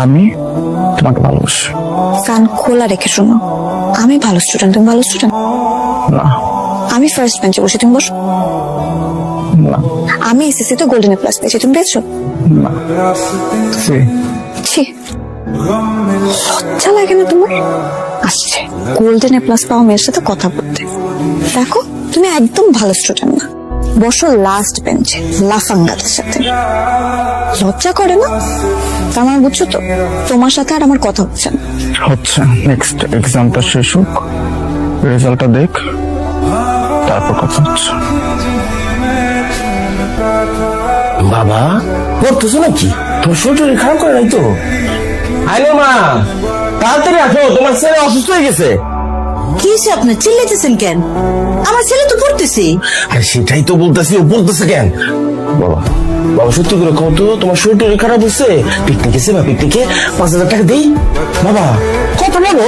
আমি তোমাকে ভালোবাসি। কান খোলা রেখে শোনো, আমি ভালো স্টুডেন্ট, তুমি ভালো স্টুডেন্ট না আমি ফার্স্ট বেঞ্চে বসে, তুমি বসো। না আমি এসএসসি তো গোল্ডেন প্লাস পেয়েছি, তুমি পেয়েছো? না সে ছি, লজ্জা লাগে না তোমার? আসছে গোল্ডেন প্লাস পাওয়া মেয়ের সাথে কথা বলতে। দেখো তুমি একদম ভালো স্টুডেন্ট না, বসো লাস্ট বেঞ্চে লাফাঙ্গাদের সাথে। লজ্জা করে না? তার মানে বুঝছো তো তোমার সাথে আর আমার কথা হচ্ছে না। হচ্ছে। নেক্সট এক্সামটা শেষ হোক, রেজাল্টটা দেখ, তারপর কথা হচ্ছে। বাবা পড়তেছো নাকি? তোমার শরীর খারাপ করে নাই তো? আইলো মা, তাড়াতাড়ি আসো, তোমার ছেলে অসুস্থ হয়ে গেছে। কি হয়েছে আপনার? চিল্লাইতেছেন কেন? আমার ছেলে তো পড়তেছি। আর সেটাই তো বলতেছি, ও বলতেছে কেন? বাবা বাবা সত্যি করে কত তোমার শরীর খারাপ হচ্ছে? পিকনিক এসে বা পিকনিকে 5,000 টাকা দেই। বাবা কত বলো?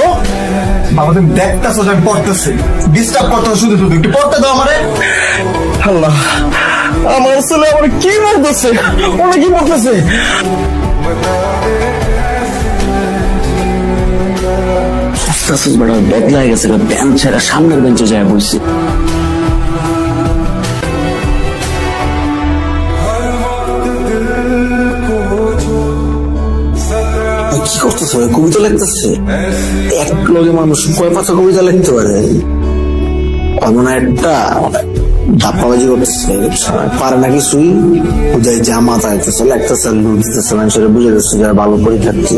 বাবা তুমি দেখতেছো যে আমি পড়তেছি, ডিস্টার্ব করতেছো শুধু শুধু, একটু পড়তে দাও আমারে। আল্লাহ, আমার ছেলে আমার কি বলতেছে? ওরা কি বলতেছে? বদলাই গেছে, বেঞ্চ ছেড়ে সামনের বেঞ্চে যায় বলছি। কি করতেছে? কবিতা লিখতেছে? এক লগে মানুষ কয় পাতা কবিতা লিখতে পারে? মনে হয় একটা ধাপ্পাবাজি করতেছে, পারে না কিছুই। বুঝাই জামা চাইতেছে, লেখতেছে, লুট দিতেছে, মানুষের বুঝে দিচ্ছে যারা ভালো পরীক্ষার্থী।